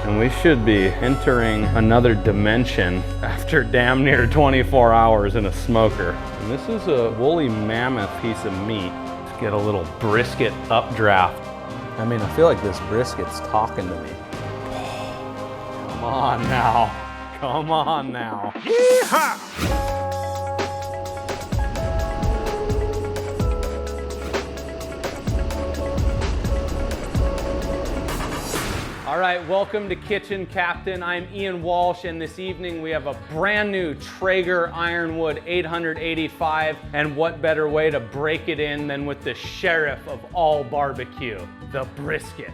and we should be entering another dimension after damn near 24 hours in a smoker. And this is a woolly mammoth piece of meat. Let's get a little brisket updraft. I mean, I feel like this brisket's talking to me. Come on now. Come on now. Yeehaw! All right, welcome to Kitchen Captain. I'm Ian Walsh, and this evening we have a brand new Traeger Ironwood 885, and what better way to break it in than with the sheriff of all barbecue, the brisket.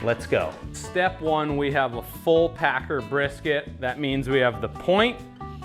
Let's go. Step one, we have a full packer brisket. That means we have the point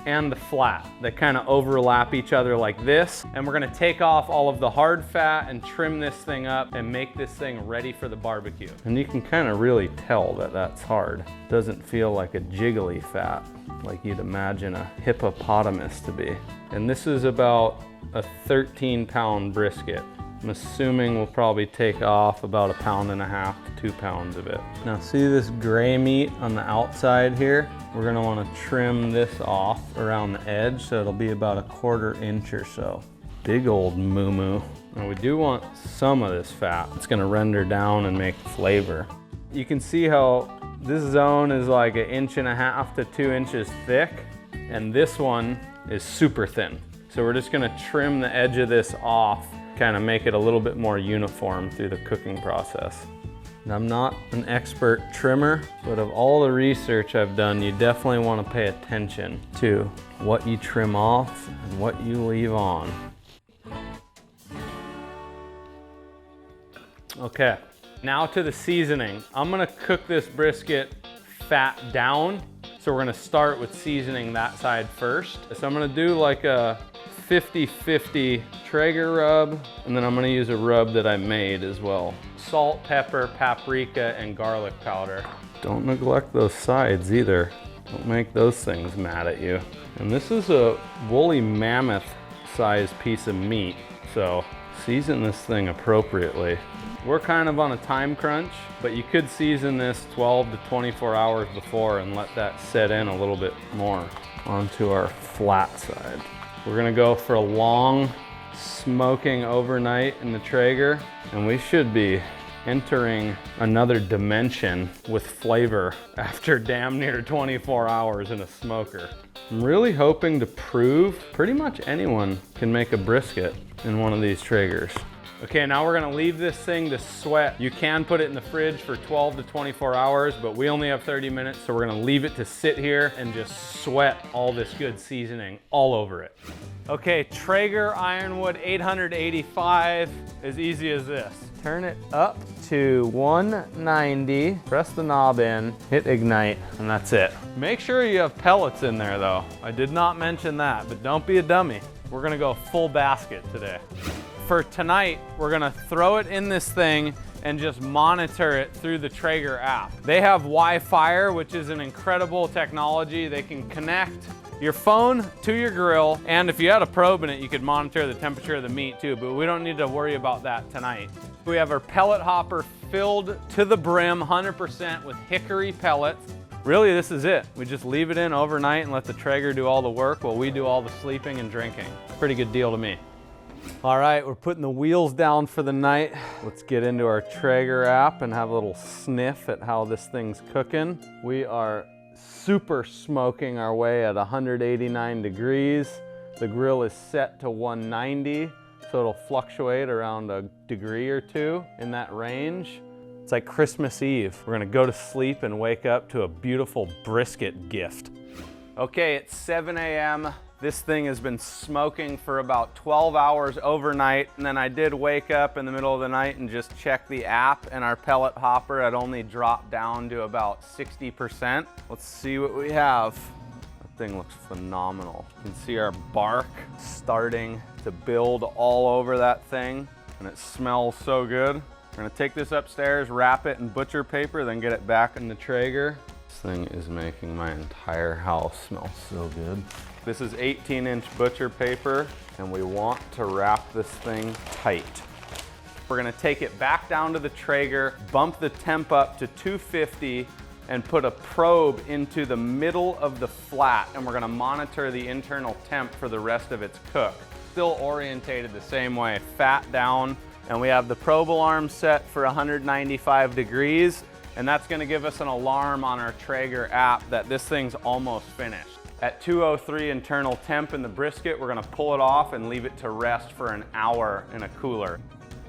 and the flat that kind of overlap each other like this. And we're gonna take off all of the hard fat and trim this thing up and make this thing ready for the barbecue. And you can kind of really tell that that's hard. Doesn't feel like a jiggly fat like you'd imagine a hippopotamus to be. And this is about a 13-pound brisket. I'm assuming we'll probably take off about 1.5 pounds to 2 pounds of it. Now see this gray meat on the outside here? We're gonna wanna trim this off around the edge so it'll be about 1/4 inch or so. Big old moo-moo. Now we do want some of this fat. It's gonna render down and make flavor. You can see how this zone is like 1.5 to 2 inches thick, and this one is super thin. So we're just gonna trim the edge of this off, kind of make it a little bit more uniform through the cooking process. And I'm not an expert trimmer, but of all the research I've done, you definitely want to pay attention to what you trim off and what you leave on. Okay, now to the seasoning. I'm gonna cook this brisket fat down, so we're gonna start with seasoning that side first. So I'm gonna do like a 50-50 Traeger rub, and then I'm gonna use a rub that I made as well. Salt, pepper, paprika, and garlic powder. Don't neglect those sides either. Don't make those things mad at you. And this is a woolly mammoth sized piece of meat, so season this thing appropriately. We're kind of on a time crunch, but you could season this 12 to 24 hours before and let that set in a little bit more onto our flat side. We're gonna go for a long smoking overnight in the Traeger, and we should be entering another dimension with flavor after damn near 24 hours in a smoker. I'm really hoping to prove pretty much anyone can make a brisket in one of these Traegers. Okay, now we're gonna leave this thing to sweat. You can put it in the fridge for 12 to 24 hours, but we only have 30 minutes, so we're gonna leave it to sit here and just sweat all this good seasoning all over it. Okay, Traeger Ironwood 885, as easy as this. Turn it up to 190, press the knob in, hit ignite, and that's it. Make sure you have pellets in there though. I did not mention that, but don't be a dummy. We're gonna go full basket today. For tonight, we're gonna throw it in this thing and just monitor it through the Traeger app. They have WiFire, which is an incredible technology. They can connect your phone to your grill, and if you had a probe in it, you could monitor the temperature of the meat too, but we don't need to worry about that tonight. We have our pellet hopper filled to the brim, 100% with Hickory Pellets. Really, this is it. We just leave it in overnight and let the Traeger do all the work while we do all the sleeping and drinking. Pretty good deal to me. All right, we're putting the wheels down for the night. Let's get into our Traeger app and have a little sniff at how this thing's cooking. We are super smoking our way at 189 degrees. The grill is set to 190, so it'll fluctuate around a degree or two in that range. It's like Christmas Eve. We're gonna go to sleep and wake up to a beautiful brisket gift. Okay, it's 7 a.m. This thing has been smoking for about 12 hours overnight, and then I did wake up in the middle of the night and just check the app, and our pellet hopper had only dropped down to about 60%. Let's see what we have. That thing looks phenomenal. You can see our bark starting to build all over that thing, and it smells so good. We're gonna take this upstairs, wrap it in butcher paper, then get it back in the Traeger. This thing is making my entire house smell so good. This is 18-inch butcher paper, and we want to wrap this thing tight. We're gonna take it back down to the Traeger, bump the temp up to 250, and put a probe into the middle of the flat, and we're gonna monitor the internal temp for the rest of its cook. Still orientated the same way, fat down, and we have the probe alarm set for 195 degrees, and that's gonna give us an alarm on our Traeger app that this thing's almost finished. At 203 internal temp in the brisket, we're gonna pull it off and leave it to rest for an hour in a cooler.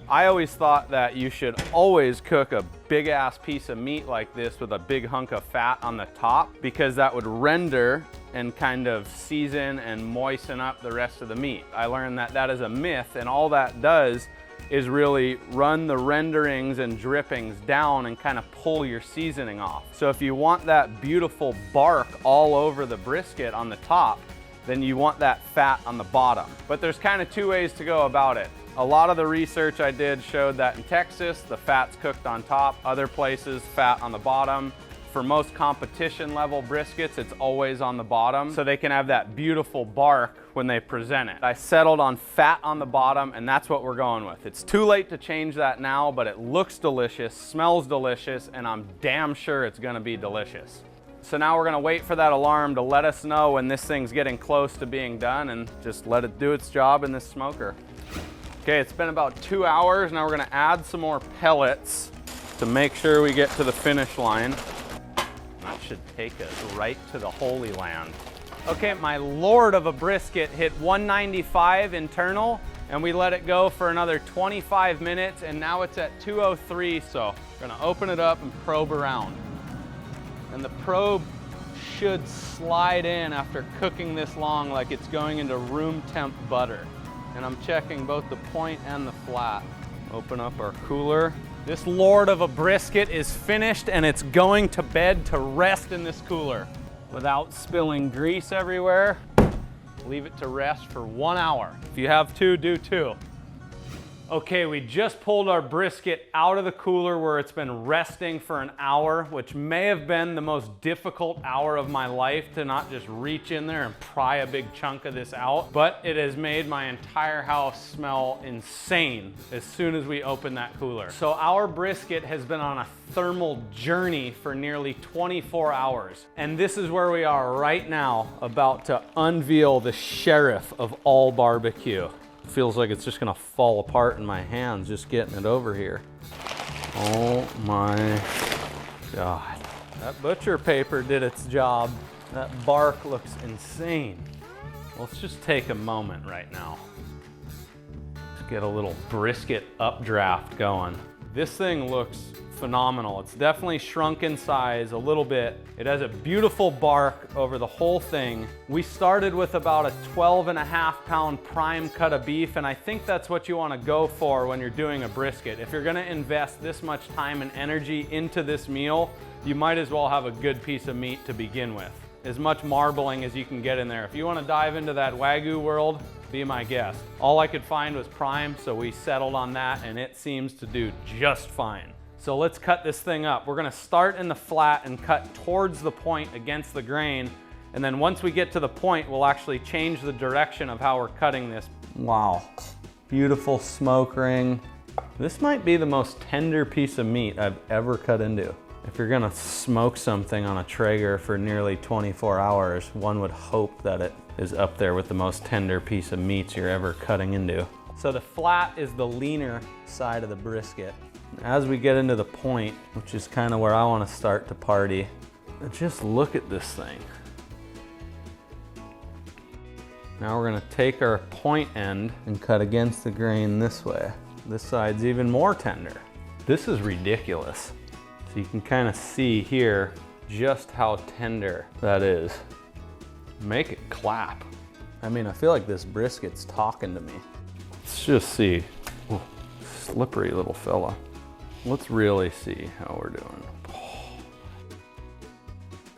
I always thought that you should always cook a big ass piece of meat like this with a big hunk of fat on the top, because that would render and kind of season and moisten up the rest of the meat. I learned that that is a myth, and all that does is really run the renderings and drippings down and kind of pull your seasoning off. So if you want that beautiful bark all over the brisket on the top, then you want that fat on the bottom. But there's kind of two ways to go about it. A lot of the research I did showed that in Texas, the fat's cooked on top, other places, fat on the bottom. For most competition level briskets, it's always on the bottom, so they can have that beautiful bark when they present it. I settled on fat on the bottom, and that's what we're going with. It's too late to change that now, but it looks delicious, smells delicious, and I'm damn sure it's gonna be delicious. So now we're gonna wait for that alarm to let us know when this thing's getting close to being done, and just let it do its job in this smoker. Okay, it's been about 2 hours. Now we're gonna add some more pellets to make sure we get to the finish line. That should take us right to the Holy Land. Okay, my lord of a brisket hit 195 internal, and we let it go for another 25 minutes, and now it's at 203, so we're gonna open it up and probe around. And the probe should slide in after cooking this long like it's going into room temp butter. And I'm checking both the point and the flat. Open up our cooler. This lord of a brisket is finished, and it's going to bed to rest in this cooler. Without spilling grease everywhere, leave it to rest for 1 hour. If you have to, do 2. Okay, we just pulled our brisket out of the cooler where it's been resting for an hour, which may have been the most difficult hour of my life, to not just reach in there and pry a big chunk of this out, but it has made my entire house smell insane as soon as we open that cooler. So our brisket has been on a thermal journey for nearly 24 hours. And this is where we are right now, about to unveil the sheriff of all barbecue. Feels like it's just gonna fall apart in my hands just getting it over here. Oh my God. That butcher paper did its job. That bark looks insane. Let's just take a moment right now. Let's get a little brisket updraft going. This thing looks phenomenal. It's definitely shrunk in size a little bit. It has a beautiful bark over the whole thing. We started with about a 12.5-pound prime cut of beef, and I think that's what you want to go for when you're doing a brisket. If you're going to invest this much time and energy into this meal, you might as well have a good piece of meat to begin with. As much marbling as you can get in there. If you want to dive into that Wagyu world, be my guest. All I could find was prime, so we settled on that, and it seems to do just fine. So let's cut this thing up. We're gonna start in the flat and cut towards the point against the grain. And then once we get to the point, we'll actually change the direction of how we're cutting this. Wow, beautiful smoke ring. This might be the most tender piece of meat I've ever cut into. If you're gonna smoke something on a Traeger for nearly 24 hours, one would hope that it is up there with the most tender piece of meats you're ever cutting into. So the flat is the leaner side of the brisket. As we get into the point, which is kind of where I want to start to party, just look at this thing. Now we're going to take our point end and cut against the grain this way. This side's even more tender. This is ridiculous. So you can kind of see here just how tender that is. Make it clap. I mean, I feel like this brisket's talking to me. Let's just see. Ooh, slippery little fella. Let's really see how we're doing. Oh.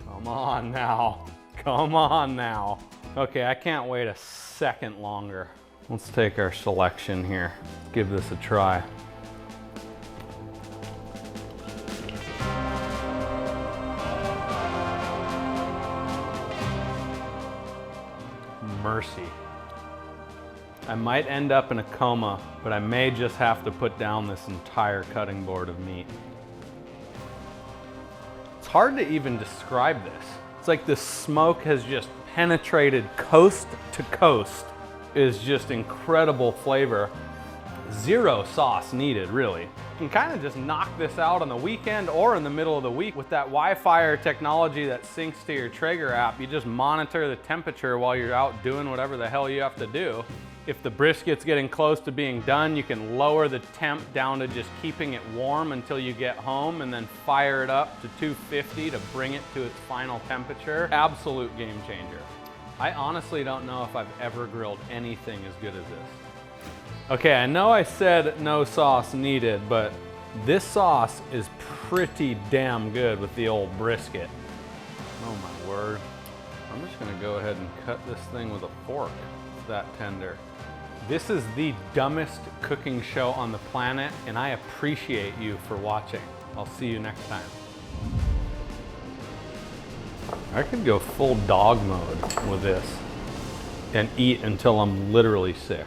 Come on now. Come on now. Okay, I can't wait a second longer. Let's take our selection here. Give this a try. Mercy. I might end up in a coma, but I may just have to put down this entire cutting board of meat. It's hard to even describe this. It's like the smoke has just penetrated coast to coast. Is just incredible flavor. Zero sauce needed, really. You can kind of just knock this out on the weekend or in the middle of the week with that WiFire technology that syncs to your Traeger app. You just monitor the temperature while you're out doing whatever the hell you have to do. If the brisket's getting close to being done, you can lower the temp down to just keeping it warm until you get home and then fire it up to 250 to bring it to its final temperature. Absolute game changer. I honestly don't know if I've ever grilled anything as good as this. Okay, I know I said no sauce needed, but this sauce is pretty damn good with the old brisket. Oh my word. I'm just gonna go ahead and cut this thing with a fork. It's that tender. This is the dumbest cooking show on the planet, and I appreciate you for watching. I'll see you next time. I could go full dog mode with this and eat until I'm literally sick.